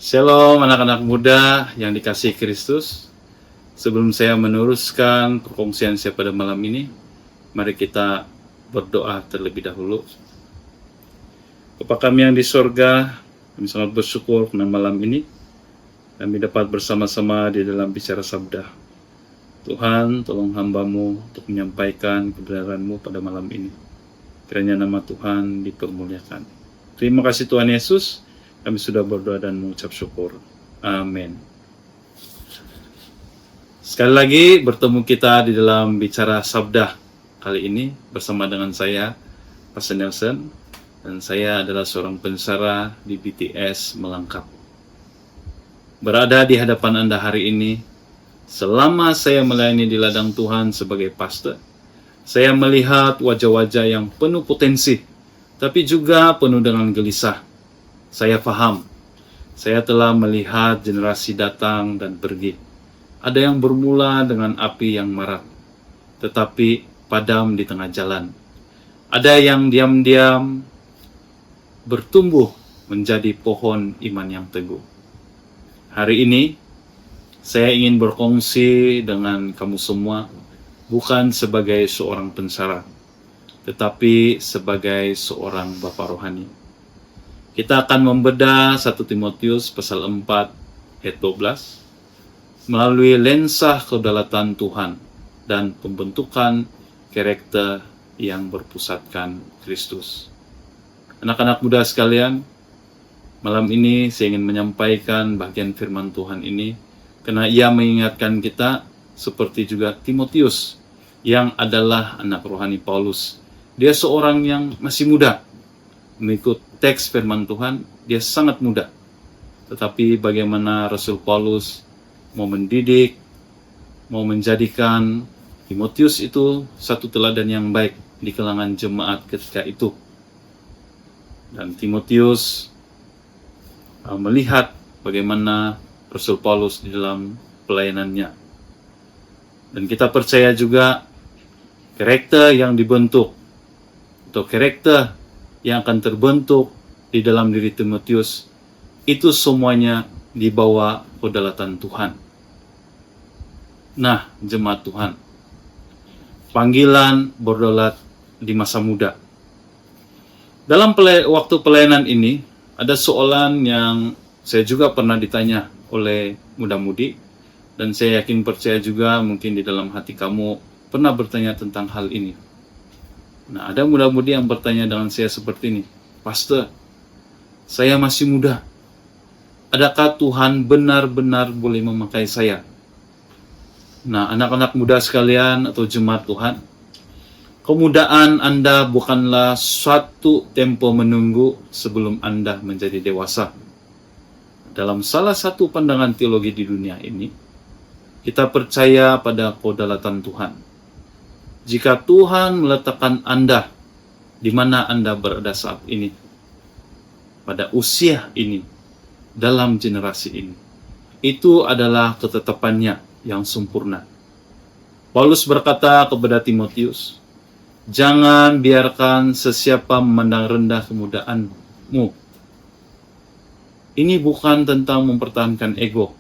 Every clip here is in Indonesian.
Shalom anak-anak muda yang dikasihi Kristus. Sebelum saya meneruskan perkongsian saya pada malam ini, mari kita berdoa terlebih dahulu. Bapa kami yang di sorga, kami sangat bersyukur karena malam ini kami dapat bersama-sama di dalam bicara sabda. Tuhan, tolong hamba-Mu untuk menyampaikan kebenaran-Mu pada malam ini. Kiranya nama Tuhan dipermuliakan. Terima kasih Tuhan Yesus, kami sudah berdoa dan mengucap syukur. Amin. Sekali lagi bertemu kita di dalam bicara sabda kali ini bersama dengan saya, Pastor Nelson, dan saya adalah seorang pensara di BTS Melangkap. Berada di hadapan Anda hari ini, selama saya melayani di ladang Tuhan sebagai pastor, saya melihat wajah-wajah yang penuh potensi, tapi juga penuh dengan gelisah. Saya paham, saya telah melihat generasi datang dan pergi. Ada yang bermula dengan api yang marak, tetapi padam di tengah jalan. Ada yang diam-diam bertumbuh menjadi pohon iman yang teguh. Hari ini, saya ingin berkongsi dengan kamu semua, bukan sebagai seorang pensara, tetapi sebagai seorang bapa rohani. Kita akan membedah 1 Timotius pasal 4 ayat 12 melalui lensa kedaulatan Tuhan dan pembentukan karakter yang berpusatkan Kristus. Anak-anak muda sekalian, malam ini saya ingin menyampaikan bagian firman Tuhan ini karena ia mengingatkan kita seperti juga Timotius yang adalah anak rohani Paulus. Dia seorang yang masih muda. Mengikut teks firman Tuhan, dia sangat muda. Tetapi bagaimana Rasul Paulus mau mendidik, mau menjadikan Timotius itu satu teladan yang baik di kalangan jemaat ketika itu. Dan Timotius melihat bagaimana Rasul Paulus di dalam pelayanannya. Dan kita percaya juga karakter yang dibentuk atau karakter yang akan terbentuk di dalam diri Timotius itu semuanya di bawah kedaulatan Tuhan. Nah, jemaat Tuhan, panggilan berdaulat di masa muda. Dalam waktu pelayanan ini, ada soalan yang saya juga pernah ditanya oleh muda-mudi, dan saya yakin percaya juga mungkin di dalam hati kamu pernah bertanya tentang hal ini. Nah, ada muda-mudi yang bertanya dengan saya seperti ini, Pastor, saya masih muda. Adakah Tuhan benar-benar boleh memakai saya? Nah, anak-anak muda sekalian atau jemaat Tuhan, kemudaan Anda bukanlah suatu tempo menunggu sebelum Anda menjadi dewasa. Dalam salah satu pandangan teologi di dunia ini, kita percaya pada kedaulatan Tuhan. Jika Tuhan meletakkan Anda di mana Anda berada saat ini, pada usia ini, dalam generasi ini, itu adalah ketetapannya yang sempurna. Paulus berkata kepada Timotius, jangan biarkan sesiapa memandang rendah kemudaanmu. Ini bukan tentang mempertahankan ego,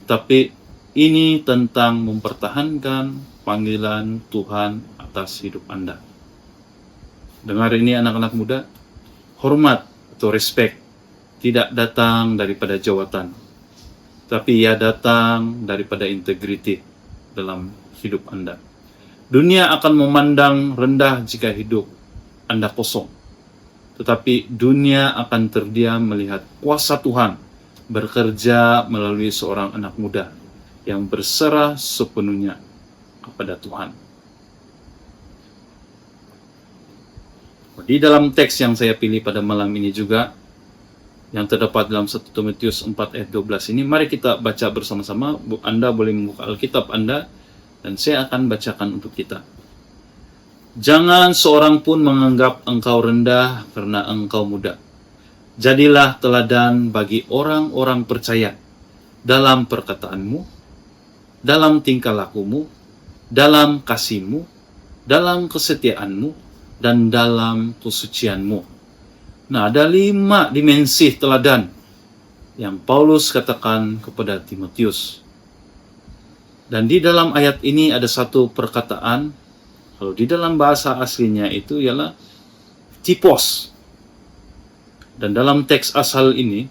tapi ini tentang mempertahankan panggilan Tuhan atas hidup Anda. Dengar ini anak-anak muda, hormat atau respect tidak datang daripada jawatan, tapi ia datang daripada integriti dalam hidup Anda. Dunia akan memandang rendah jika hidup Anda kosong, tetapi dunia akan terdiam melihat kuasa Tuhan bekerja melalui seorang anak muda yang berserah sepenuhnya kepada Tuhan. Di dalam teks yang saya pilih pada malam ini juga, yang terdapat dalam 1 Timotius 4 ayat 12 ini, mari kita baca bersama-sama. Anda boleh membuka Alkitab Anda, dan saya akan bacakan untuk kita. Jangan seorang pun menganggap engkau rendah karena engkau muda. Jadilah teladan bagi orang-orang percaya dalam perkataanmu, dalam tingkah lakumu, dalam kasihmu, dalam kesetiaanmu, dan dalam kesucianmu. Nah, ada 5 dimensi teladan yang Paulus katakan kepada Timotius. Dan di dalam ayat ini ada satu perkataan, kalau di dalam bahasa aslinya itu ialah typos. Dan dalam teks asal ini,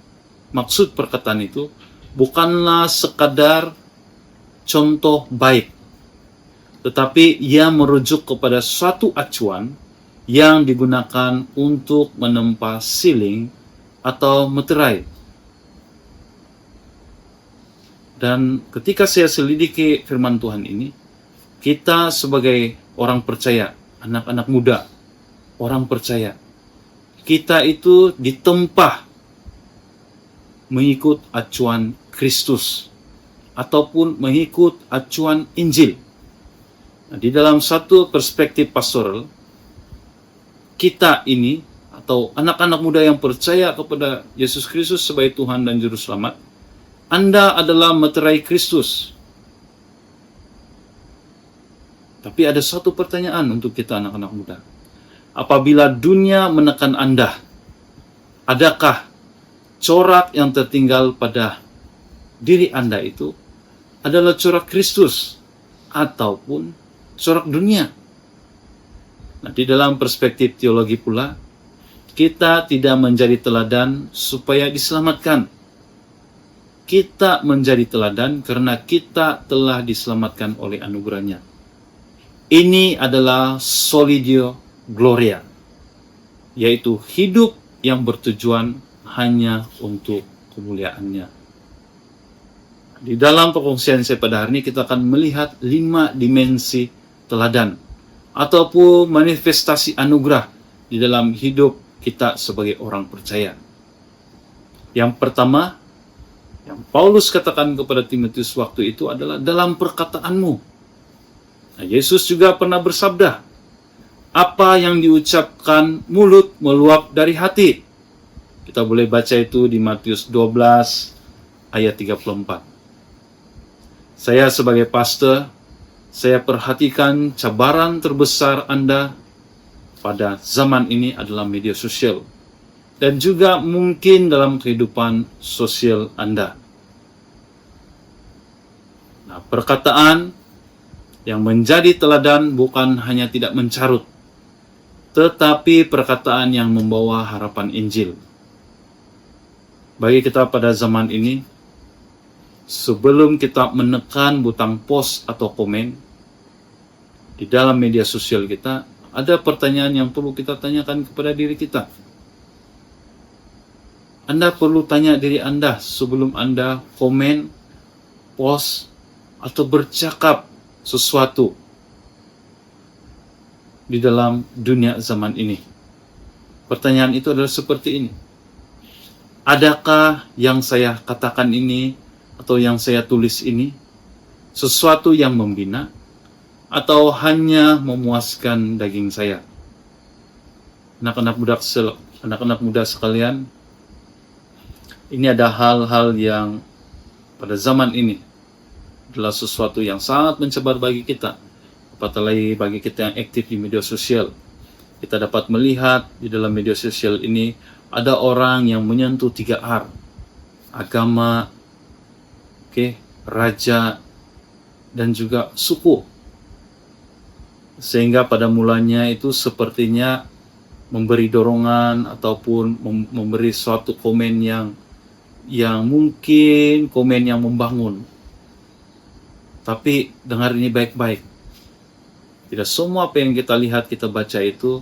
maksud perkataan itu bukanlah sekadar contoh baik, tetapi ia merujuk kepada suatu acuan yang digunakan untuk menempa siling atau meterai. Dan ketika saya selidiki firman Tuhan ini, kita sebagai orang percaya, anak-anak muda, orang percaya, kita itu ditempa mengikut acuan Kristus ataupun mengikut acuan Injil. Nah, di dalam satu perspektif pastoral, kita ini atau anak-anak muda yang percaya kepada Yesus Kristus sebagai Tuhan dan Juru Selamat, Anda adalah meterai Kristus. Tapi ada satu pertanyaan untuk kita anak-anak muda. Apabila dunia menekan Anda, adakah corak yang tertinggal pada diri Anda itu adalah corak Kristus ataupun corak dunia? Nah, di dalam perspektif teologi pula, kita tidak menjadi teladan supaya diselamatkan. Kita menjadi teladan karena kita telah diselamatkan oleh anugerahnya. Ini adalah Solideo Gloria, yaitu hidup yang bertujuan hanya untuk kemuliaannya. Di dalam perkongsian saya pada hari ini, kita akan melihat 5 dimensi teladan ataupun manifestasi anugerah di dalam hidup kita sebagai orang percaya. Yang pertama, yang Paulus katakan kepada Timotius waktu itu adalah dalam perkataanmu. Nah, Yesus juga pernah bersabda, apa yang diucapkan mulut meluap dari hati. Kita boleh baca itu di Matius 12 ayat 34. Saya sebagai pastor, saya perhatikan cabaran terbesar Anda pada zaman ini adalah media sosial. Dan juga mungkin dalam kehidupan sosial Anda. Nah, perkataan yang menjadi teladan bukan hanya tidak mencarut, tetapi perkataan yang membawa harapan Injil. Bagi kita pada zaman ini, sebelum kita menekan butang post atau komen di dalam media sosial kita, ada pertanyaan yang perlu kita tanyakan kepada diri kita. Anda perlu tanya diri Anda sebelum Anda komen, post, atau bercakap sesuatu di dalam dunia zaman ini. Pertanyaan itu adalah seperti ini. Adakah yang saya katakan ini atau yang saya tulis ini sesuatu yang membina atau hanya memuaskan daging saya? Anak-anak muda sekalian, ini ada hal-hal yang pada zaman ini adalah sesuatu yang sangat mencebar bagi kita. Apalagi bagi kita yang aktif di media sosial. Kita dapat melihat di dalam media sosial ini ada orang yang menyentuh 3R. Agama, raja, dan juga suku. Sehingga pada mulanya itu sepertinya memberi dorongan ataupun memberi suatu komen yang mungkin komen yang membangun. Tapi dengar ini baik-baik. Tidak semua apa yang kita lihat, kita baca itu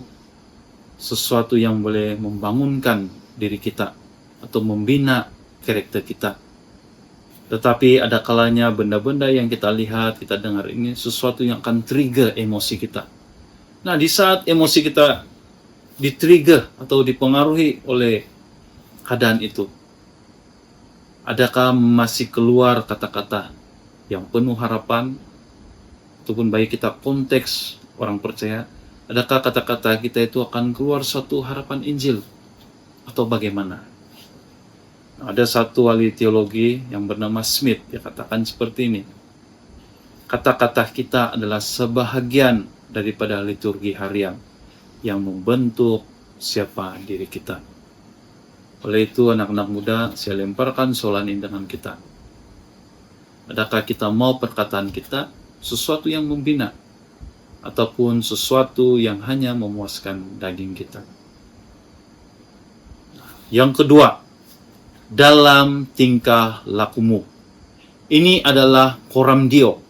sesuatu yang boleh membangunkan diri kita atau membina karakter kita. Tetapi ada kalanya benda-benda yang kita lihat, kita dengar ini sesuatu yang akan trigger emosi kita. Nah, di saat emosi kita di-trigger atau dipengaruhi oleh keadaan itu, adakah masih keluar kata-kata yang penuh harapan, ataupun bagi kita konteks orang percaya, adakah kata-kata kita itu akan keluar suatu harapan Injil, atau bagaimana? Ada satu ahli teologi yang bernama Smith, dia katakan seperti ini, kata-kata kita adalah sebahagian daripada liturgi harian yang membentuk siapa diri kita. Oleh itu anak-anak muda, saya lemparkan soalan ini dengan kita. Adakah kita mau perkataan kita sesuatu yang membina, ataupun sesuatu yang hanya memuaskan daging kita? Yang kedua, dalam tingkah lakumu. Ini adalah coram Deo,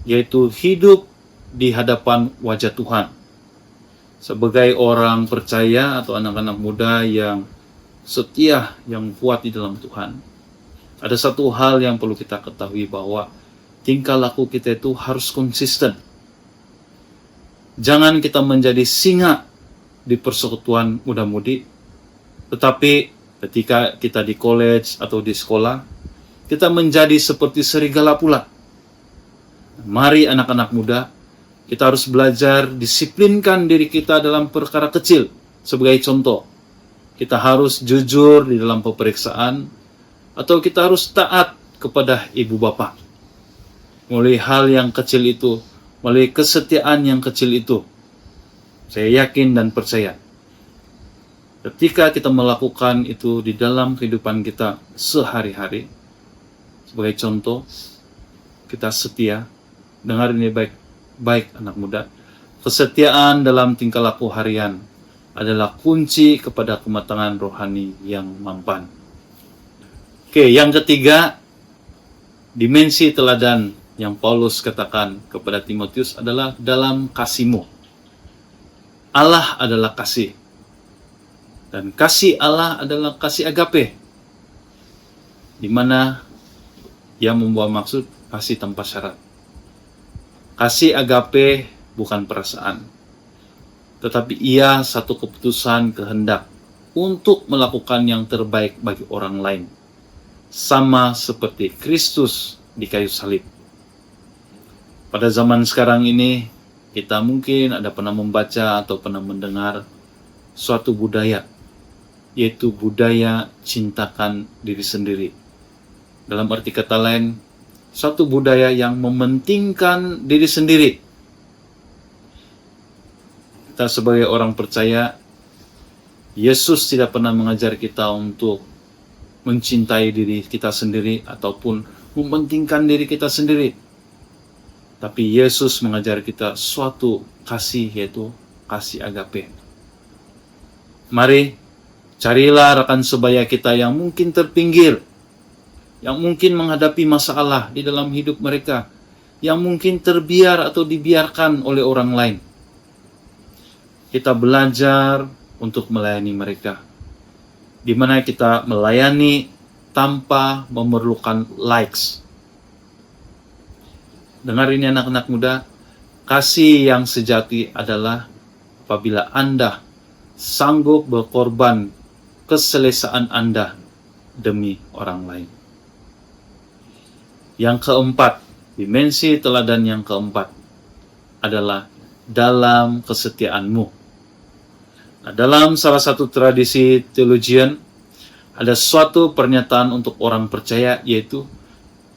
yaitu hidup di hadapan wajah Tuhan. Sebagai orang percaya atau anak-anak muda yang setia, yang kuat di dalam Tuhan, ada satu hal yang perlu kita ketahui, bahwa tingkah laku kita itu harus konsisten. Jangan kita menjadi singa di persekutuan muda-mudi, tetapi ketika kita di college atau di sekolah, kita menjadi seperti serigala pula. Mari anak-anak muda, kita harus belajar disiplinkan diri kita dalam perkara kecil. Sebagai contoh, kita harus jujur di dalam peperiksaan, atau kita harus taat kepada ibu bapa. Mulai hal yang kecil itu, melalui kesetiaan yang kecil itu, saya yakin dan percaya, ketika kita melakukan itu di dalam kehidupan kita sehari-hari, sebagai contoh, kita setia. Dengar ini baik anak muda. Kesetiaan dalam tingkah laku harian adalah kunci kepada kematangan rohani yang mampan. Oke, yang ketiga, dimensi teladan yang Paulus katakan kepada Timotius adalah dalam kasihmu. Allah adalah kasih. Dan kasih Allah adalah kasih agape, di mana yang membawa maksud kasih tanpa syarat. Kasih agape bukan perasaan, tetapi ia satu keputusan kehendak untuk melakukan yang terbaik bagi orang lain, sama seperti Kristus di kayu salib. Pada zaman sekarang ini, kita mungkin ada pernah membaca atau pernah mendengar suatu budaya, yaitu budaya cintakan diri sendiri. Dalam arti kata lain, suatu budaya yang mementingkan diri sendiri. Kita sebagai orang percaya, Yesus tidak pernah mengajar kita untuk mencintai diri kita sendiri ataupun mementingkan diri kita sendiri. Tapi Yesus mengajar kita suatu kasih, yaitu kasih agape. Mari, carilah rekan sebaya kita yang mungkin terpinggir, yang mungkin menghadapi masalah di dalam hidup mereka, yang mungkin terbiar atau dibiarkan oleh orang lain. Kita belajar untuk melayani mereka, di mana kita melayani tanpa memerlukan likes. Dengar ini anak-anak muda, kasih yang sejati adalah apabila Anda sanggup berkorban keselesaan Anda demi orang lain. Yang keempat, dimensi teladan yang keempat adalah dalam kesetiaanmu. Nah, dalam salah satu tradisi theologian, ada suatu pernyataan untuk orang percaya, yaitu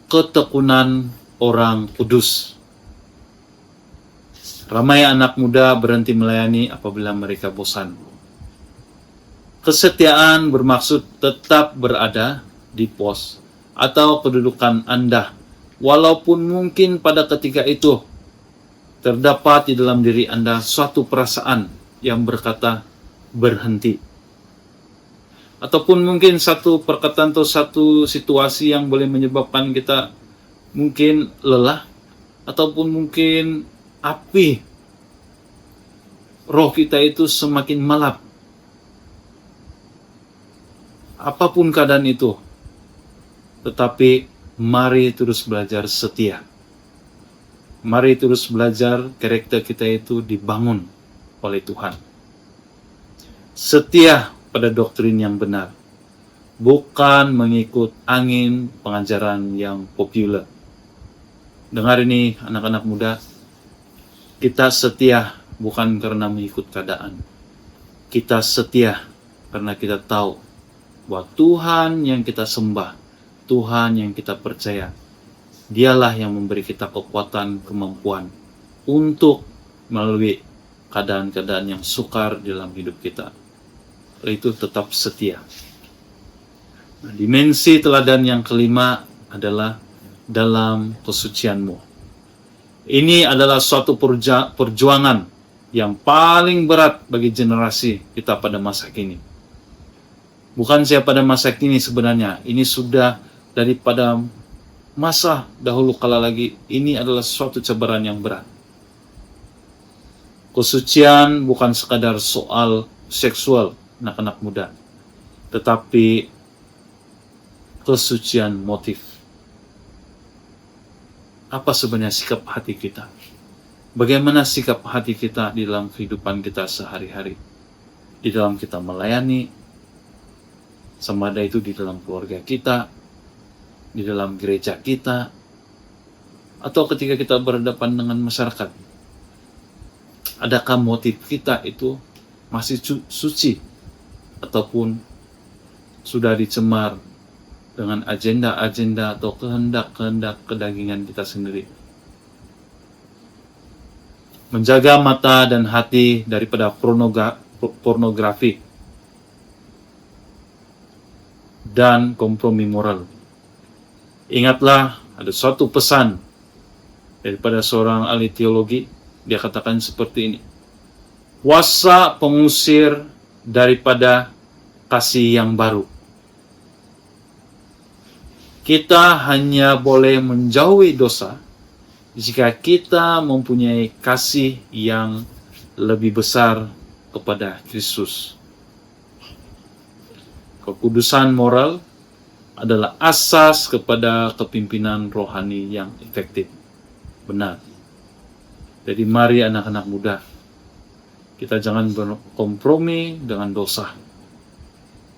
ketekunan orang kudus. Ramai anak muda berhenti melayani apabila mereka bosan. Kesetiaan bermaksud tetap berada di pos atau kedudukan Anda, walaupun mungkin pada ketika itu terdapat di dalam diri Anda suatu perasaan yang berkata berhenti. Ataupun mungkin satu perkataan atau satu situasi yang boleh menyebabkan kita mungkin lelah, ataupun mungkin api roh kita itu semakin malap. Apapun keadaan itu, tetapi mari terus belajar setia. Mari terus belajar karakter kita itu dibangun oleh Tuhan. Setia pada doktrin yang benar, bukan mengikut angin pengajaran yang populer. Dengar ini anak-anak muda, kita setia bukan karena mengikut keadaan. Kita setia karena kita tahu bahwa Tuhan yang kita sembah, Tuhan yang kita percaya, Dialah yang memberi kita kekuatan, kemampuan untuk melalui keadaan-keadaan yang sukar dalam hidup kita. Oleh itu tetap setia. Nah, dimensi teladan yang kelima adalah dalam kesucianmu. Ini adalah suatu perjuangan yang paling berat bagi generasi kita pada masa kini. Bukan saya pada masa kini sebenarnya, ini sudah daripada masa dahulu kala lagi. Ini adalah suatu cabaran yang berat. Kesucian bukan sekadar soal seksual anak-anak muda, tetapi kesucian motif. Apa sebenarnya sikap hati kita? Bagaimana sikap hati kita di dalam kehidupan kita sehari-hari? Di dalam kita melayani, sama ada itu di dalam keluarga kita, di dalam gereja kita, atau ketika kita berhadapan dengan masyarakat. Adakah motif kita itu masih suci ataupun sudah dicemar dengan agenda-agenda atau kehendak-kehendak kedagingan kita sendiri? Menjaga mata dan hati daripada pornografi dan kompromi moral. Ingatlah, ada suatu pesan daripada seorang ahli teologi. Dia katakan seperti ini: puasa pengusir daripada kasih yang baru. Kita hanya boleh menjauhi dosa jika kita mempunyai kasih yang lebih besar kepada Kristus. Kekudusan moral adalah asas kepada kepimpinan rohani yang efektif. Benar. Jadi mari anak-anak muda, kita jangan berkompromi dengan dosa.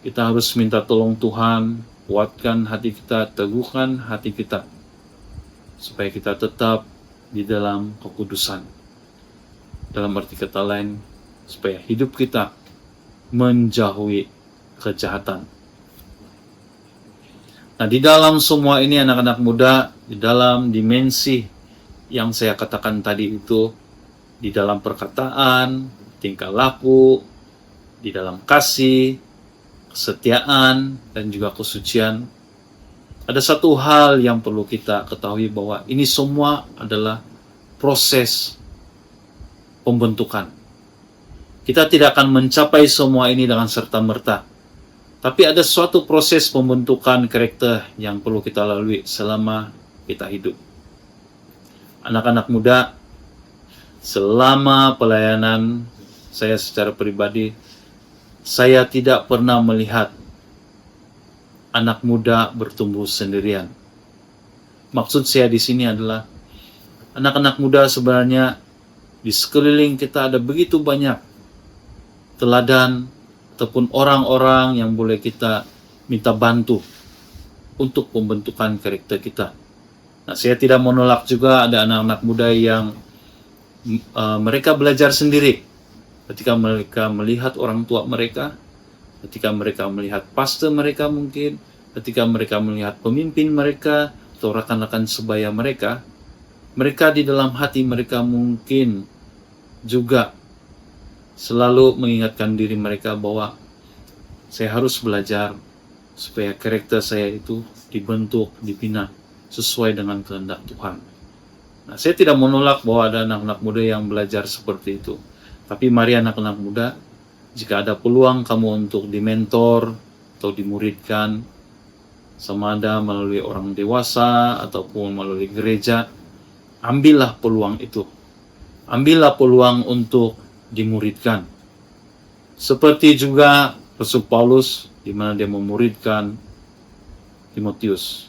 Kita harus minta tolong Tuhan, kuatkan hati kita, teguhkan hati kita, supaya kita tetap di dalam kekudusan. Dalam arti kata lain, supaya hidup kita menjauhi kejahatan. Nah, di dalam semua ini anak-anak muda, di dalam dimensi yang saya katakan tadi itu, di dalam perkataan, tingkah laku, di dalam kasih, kesetiaan, dan juga kesucian, ada satu hal yang perlu kita ketahui, bahwa ini semua adalah proses pembentukan. Kita tidak akan mencapai semua ini dengan serta-merta, tapi ada suatu proses pembentukan karakter yang perlu kita lalui selama kita hidup. Anak-anak muda, selama pelayanan saya secara pribadi, saya tidak pernah melihat anak muda bertumbuh sendirian. Maksud saya di sini adalah anak-anak muda sebenarnya di sekeliling kita ada begitu banyak teladan ataupun orang-orang yang boleh kita minta bantu untuk pembentukan karakter kita. Nah, saya tidak menolak juga ada anak-anak muda yang mereka belajar sendiri. Ketika mereka melihat orang tua mereka, ketika mereka melihat pastor mereka mungkin, ketika mereka melihat pemimpin mereka atau rekan-rekan sebaya mereka, mereka di dalam hati mereka mungkin juga selalu mengingatkan diri mereka bahwa saya harus belajar supaya karakter saya itu dibentuk, dibina sesuai dengan kehendak Tuhan. Nah, saya tidak menolak bahwa ada anak-anak muda yang belajar seperti itu. Tapi mari anak-anak muda, jika ada peluang kamu untuk dimentor atau dimuridkan, sama ada melalui orang dewasa ataupun melalui gereja, ambillah peluang itu. Ambillah peluang untuk dimuridkan. Seperti juga Rasul Paulus, di mana dia memuridkan Timotius.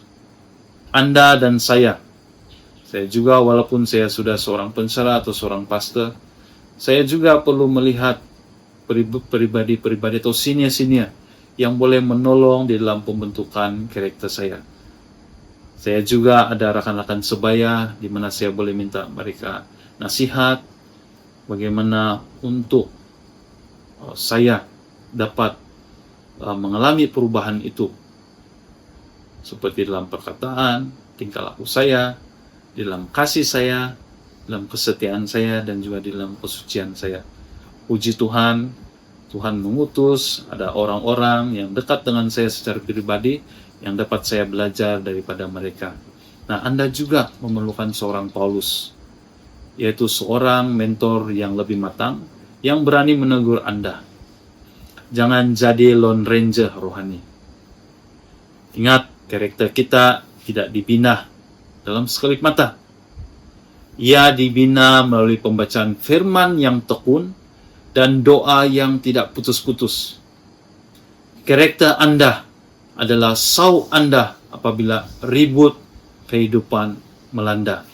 Anda dan saya juga walaupun saya sudah seorang pensyarah atau seorang pastor, saya juga perlu melihat pribadi-pribadi atau senior-senior yang boleh menolong di dalam pembentukan karakter saya. Saya juga ada rekan-rekan sebaya di mana saya boleh minta mereka nasihat bagaimana untuk saya dapat mengalami perubahan itu, seperti dalam perkataan, tingkah laku saya, di dalam kasih saya, dalam kesetiaan saya, dan juga di dalam kesucian saya. Puji Tuhan, Tuhan mengutus, ada orang-orang yang dekat dengan saya secara pribadi yang dapat saya belajar daripada mereka. Nah, Anda juga memerlukan seorang Paulus, yaitu seorang mentor yang lebih matang, yang berani menegur Anda. Jangan jadi lone ranger rohani. Ingat, karakter kita tidak dibina dalam sekelip mata. Ia dibina melalui pembacaan firman yang tekun dan doa yang tidak putus-putus. Karakter Anda adalah sau Anda apabila ribut kehidupan melanda.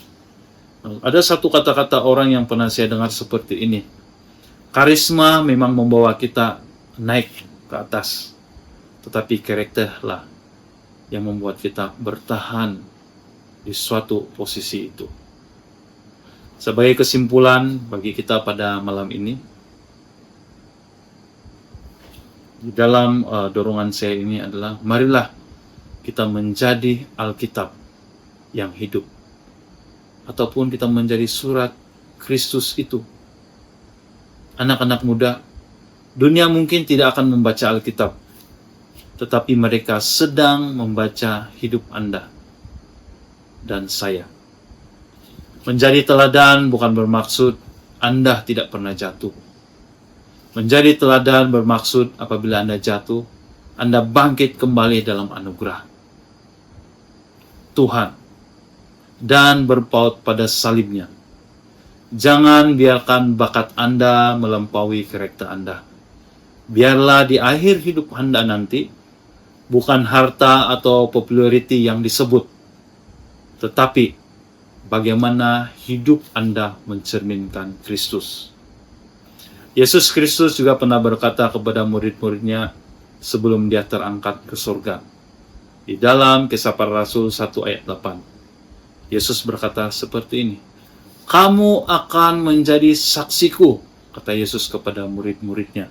Ada satu kata-kata orang yang pernah saya dengar seperti ini. Karisma memang membawa kita naik ke atas, tetapi karakterlah yang membuat kita bertahan di suatu posisi itu. Sebagai kesimpulan bagi kita pada malam ini, di dalam dorongan saya ini adalah, marilah kita menjadi Alkitab yang hidup, ataupun kita menjadi surat Kristus itu. Anak-anak muda, dunia mungkin tidak akan membaca Alkitab, tetapi mereka sedang membaca hidup Anda dan saya. Menjadi teladan bukan bermaksud Anda tidak pernah jatuh. Menjadi teladan bermaksud apabila Anda jatuh, Anda bangkit kembali dalam anugerah Tuhan dan berpaut pada salibnya. Jangan biarkan bakat Anda melampaui karakter Anda. Biarlah di akhir hidup Anda nanti, bukan harta atau populariti yang disebut, tetapi bagaimana hidup Anda mencerminkan Kristus. Yesus Kristus juga pernah berkata kepada murid-muridnya sebelum dia terangkat ke surga. Di dalam Kisah Para Rasul 1 ayat 8. Yesus berkata seperti ini. Kamu akan menjadi saksiku, kata Yesus kepada murid-muridnya.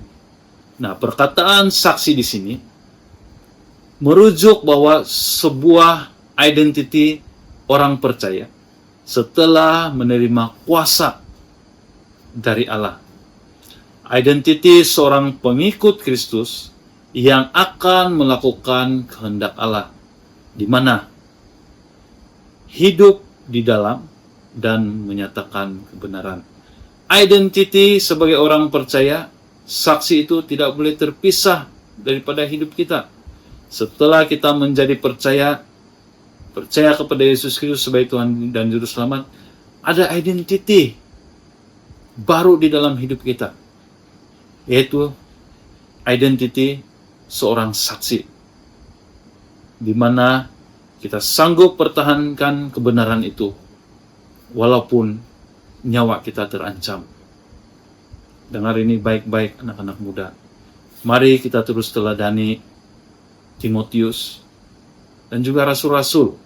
Nah, perkataan saksi di sini merujuk bahwa sebuah identity orang percaya setelah menerima kuasa dari Allah. Identity seorang pengikut Kristus yang akan melakukan kehendak Allah, di mana hidup di dalam dan menyatakan kebenaran. Identity sebagai orang percaya, saksi itu tidak boleh terpisah daripada hidup kita. Setelah kita menjadi percaya kepada Yesus Kristus sebagai Tuhan dan Juru Selamat, ada identity baru di dalam hidup kita, yaitu identity seorang saksi, di mana kita sanggup pertahankan kebenaran itu walaupun nyawa kita terancam. Dengar ini baik-baik anak-anak muda. Mari kita terus teladani Timotius dan juga rasul-rasul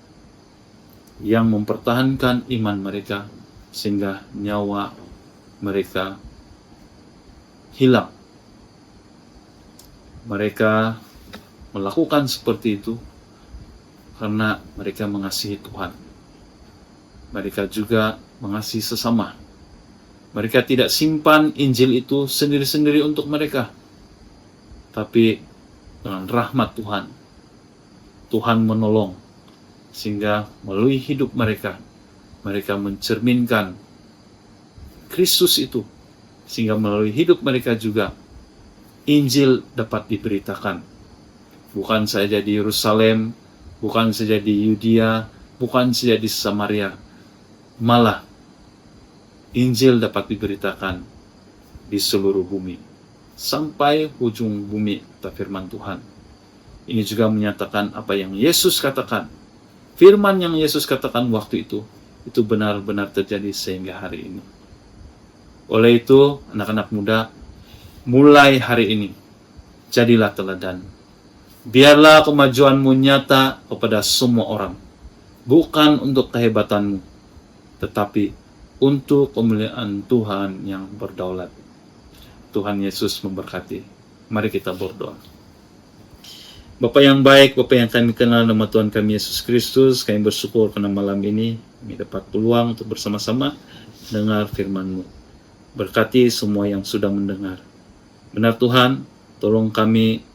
yang mempertahankan iman mereka sehingga nyawa mereka hilang. Mereka melakukan seperti itu karena mereka mengasihi Tuhan. Mereka juga mengasihi sesama. Mereka tidak simpan Injil itu sendiri-sendiri untuk mereka, tapi dengan rahmat Tuhan, Tuhan menolong sehingga melalui hidup mereka, mereka mencerminkan Kristus itu, sehingga melalui hidup mereka juga Injil dapat diberitakan. Bukan saja di Yerusalem, bukan saja di Yudea, bukan saja di Samaria, malah Injil dapat diberitakan di seluruh bumi, sampai ujung bumi, kata firman Tuhan. Ini juga menyatakan apa yang Yesus katakan. Firman yang Yesus katakan waktu itu benar-benar terjadi sehingga hari ini. Oleh itu, anak-anak muda, mulai hari ini, jadilah teladan. Biarlah kemajuanmu nyata kepada semua orang. Bukan untuk kehebatanmu, tetapi untuk kemuliaan Tuhan yang berdaulat. Tuhan Yesus memberkati. Mari kita berdoa. Bapa yang baik, Bapa yang kami kenal nama Tuhan kami Yesus Kristus, kami bersyukur karena malam ini kami dapat peluang untuk bersama-sama dengar firman-Mu. Berkati semua yang sudah mendengar. Benar Tuhan, tolong kami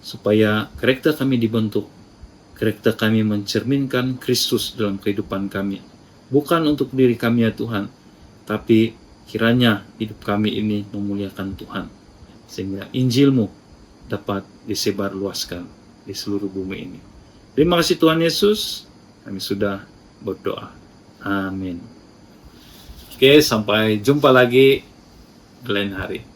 supaya karakter kami dibentuk, karakter kami mencerminkan Kristus dalam kehidupan kami. Bukan untuk diri kami ya Tuhan, tapi kiranya hidup kami ini memuliakan Tuhan, sehingga Injil-Mu dapat disebarluaskan di seluruh bumi ini. Terima kasih Tuhan Yesus, kami sudah berdoa. Amin. Oke, sampai jumpa lagi di lain hari.